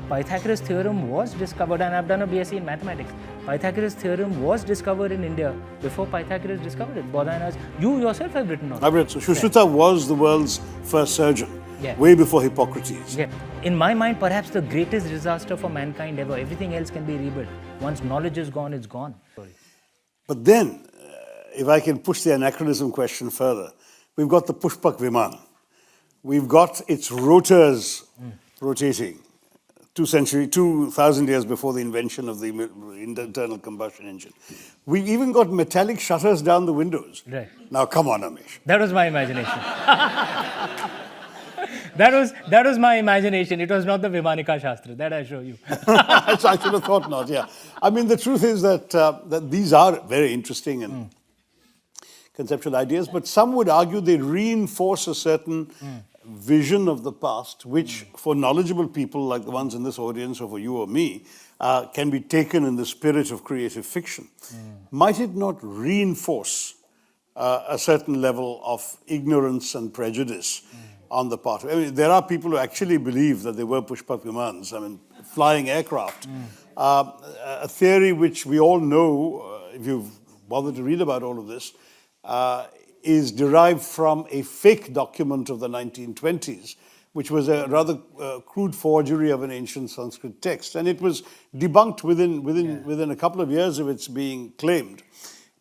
Pythagoras' theorem was discovered, and I've done a BSc in mathematics. Pythagoras' theorem was discovered in India before Pythagoras discovered it. Bodhana's, you yourself have written on it. I've read. So Shushruta was the world's first surgeon, way before Hippocrates. Yeah. In my mind, perhaps the greatest disaster for mankind ever. Everything else can be rebuilt. Once knowledge is gone, it's gone. But then, if I can push the anachronism question further, we've got the Pushpak Viman. We've got its rotors rotating 2,000 years before the invention of the internal combustion engine. We've even got metallic shutters down the windows. Right. Now, come on, Amish. That was my imagination. That was my imagination. It was not the Vimanika Shastra. That I show you. I should have thought not, yeah. I mean, the truth is that these are very interesting and conceptual ideas, but some would argue they reinforce a certain vision of the past, which for knowledgeable people like the ones in this audience or for you or me, can be taken in the spirit of creative fiction. Might it not reinforce a certain level of ignorance and prejudice on the part of, I mean, there are people who actually believe that they were Pushpak Vimans, I mean, flying aircraft. A theory which we all know, if you've bothered to read about all of this, is derived from a fake document of the 1920s, which was a rather crude forgery of an ancient Sanskrit text. And it was debunked within a couple of years of its being claimed.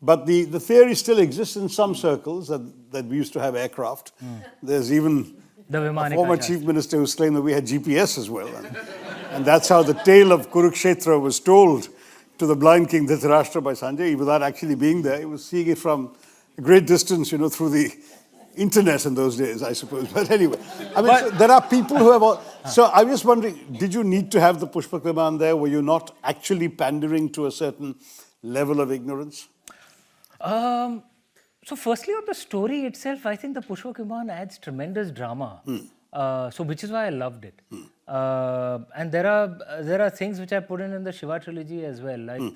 But the theory still exists in some circles that we used to have aircraft. There's even a former chief minister who's claimed that we had GPS as well. And that's how the tale of Kurukshetra was told to the blind king Dhritarashtra by Sanjay. Without actually being there, he was seeing it from a great distance, you know, through the internet in those days, I suppose. But anyway, I mean, so there are people who have so I'm just wondering, did you need to have the Pushpak Viman there? Were you not actually pandering to a certain level of ignorance? So firstly, on the story itself, I think the Pushpak Viman adds tremendous drama. So which is why I loved it. And there are things which I put in the Shiva trilogy as well, like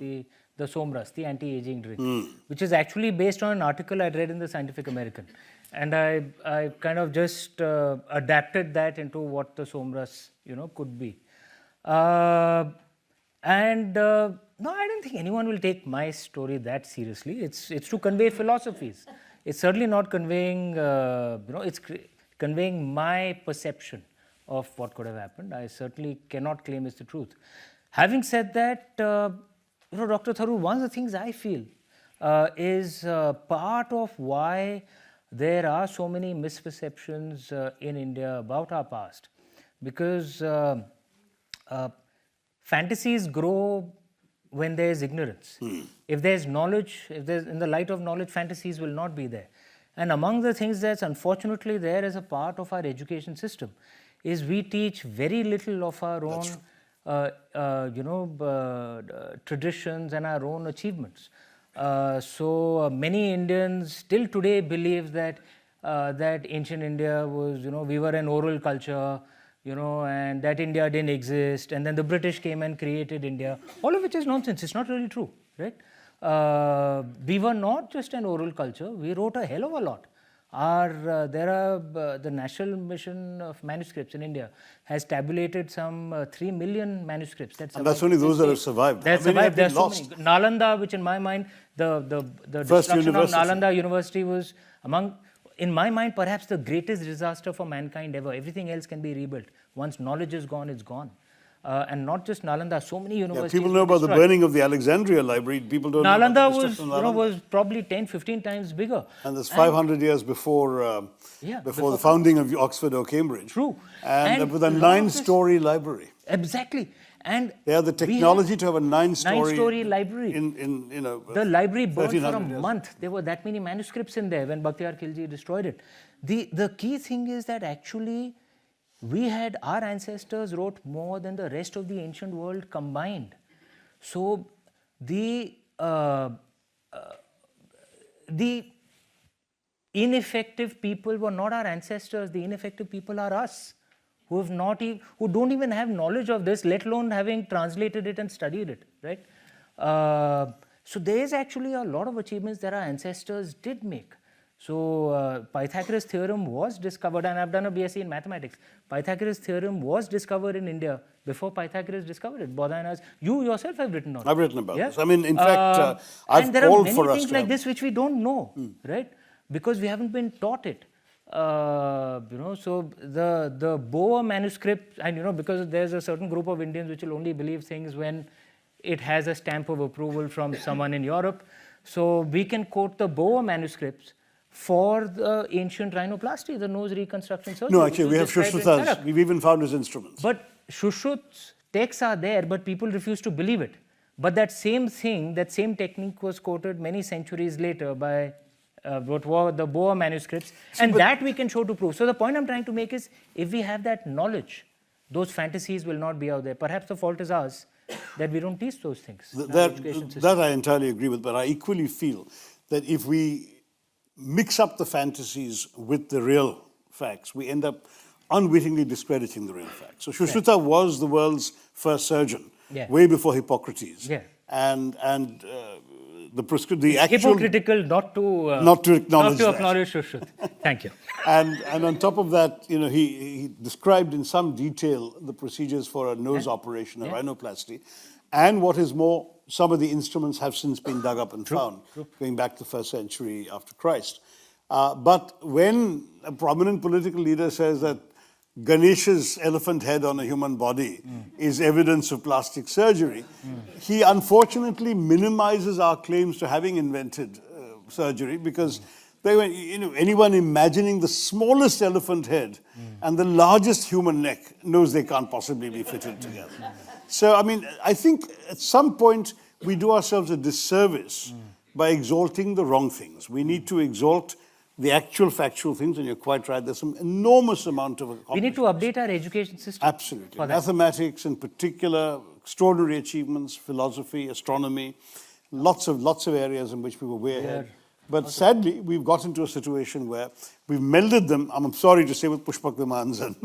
the Somras, the anti-aging drink, which is actually based on an article I read in the Scientific American. And I kind of just adapted that into what the Somras, you know, could be. No, I don't think anyone will take my story that seriously. It's to convey philosophies. It's certainly not conveying, it's conveying my perception of what could have happened. I certainly cannot claim it's the truth. Having said that, Dr. Tharoor, one of the things I feel is part of why there are so many misperceptions in India about our past, because fantasies grow when there is ignorance. If there is knowledge, if there's in the light of knowledge, fantasies will not be there. And among the things that's unfortunately there as a part of our education system is we teach very little of our own traditions and our own achievements. So many Indians still today believe that that ancient India was, we were an oral culture, and that India didn't exist, and then the British came and created India, all of which is nonsense. It's not really true, right? We were not just an oral culture, we wrote a hell of a lot. The National Mission of Manuscripts in India has tabulated some 3 million manuscripts. And that's only those that have survived. That survived. There are so many. Nalanda, which in my mind, the destruction of Nalanda University was in my mind, perhaps the greatest disaster for mankind ever. Everything else can be rebuilt. Once knowledge is gone, it's gone. And not just Nalanda, so many universities. Yeah, people know about the burning of the Alexandria library. People don't know about the destruction of Nalanda. was probably 10, 15 times bigger. And that's 500 years before the founding of Oxford or Cambridge. True. And with a 9-story library. Exactly. And they have the technology to have a 9-story library. The library burned for a month. There were that many manuscripts in there when Bakhtiyar Khilji destroyed it. The key thing is that actually our ancestors wrote more than the rest of the ancient world combined. So the ineffective people were not our ancestors. The ineffective people are us, who don't even have knowledge of this, let alone having translated it and studied it, right? So there is actually a lot of achievements that our ancestors did make. So Pythagoras' theorem was discovered, and I've done a BSc in mathematics. Pythagoras' theorem was discovered in India before Pythagoras discovered it. Bodhana's, you yourself have written on it. I've written about Yeah? this. I mean, in fact, I've and there are called many for us things to like have- this which we don't know, right? Because we haven't been taught it. So the Boer manuscript, and because there's a certain group of Indians which will only believe things when it has a stamp of approval from someone in Europe. So we can quote the Boer manuscripts for the ancient rhinoplasty, the nose reconstruction surgery. No, which actually, was we have described in Shushrutas. Charak. We've even found his instruments. But Shushruth's texts are there, but people refuse to believe it. But that same thing, that same technique was quoted many centuries later by what were the Boer manuscripts, and that we can show to prove. So the point I'm trying to make is, if we have that knowledge, those fantasies will not be out there. Perhaps the fault is ours, that we don't teach those things. in our education system. That I entirely agree with, but I equally feel that if we mix up the fantasies with the real facts, we end up unwittingly discrediting the real facts. So Shushruta was the world's first surgeon, way before Hippocrates. Yeah. And the actual... Hypocritical not to acknowledge that. Shushruth. Thank you. And on top of that, he described in some detail the procedures for a nose operation, a rhinoplasty, and what is more, some of the instruments have since been dug up and found, going back to the 1st century after Christ. But when a prominent political leader says that Ganesha's elephant head on a human body is evidence of plastic surgery, he unfortunately minimizes our claims to having invented surgery, because anyone imagining the smallest elephant head and the largest human neck knows they can't possibly be fitted together. So, I mean, I think at some point we do ourselves a disservice by exalting the wrong things. We need to exalt the actual factual things, and you're quite right, there's some enormous amount of We need to update our education system. Absolutely. Mathematics in particular, extraordinary achievements, philosophy, astronomy, lots of areas in which we were way ahead. But sadly, we've got into a situation where we've melded them, I'm sorry to say, with Pushpak Vimans and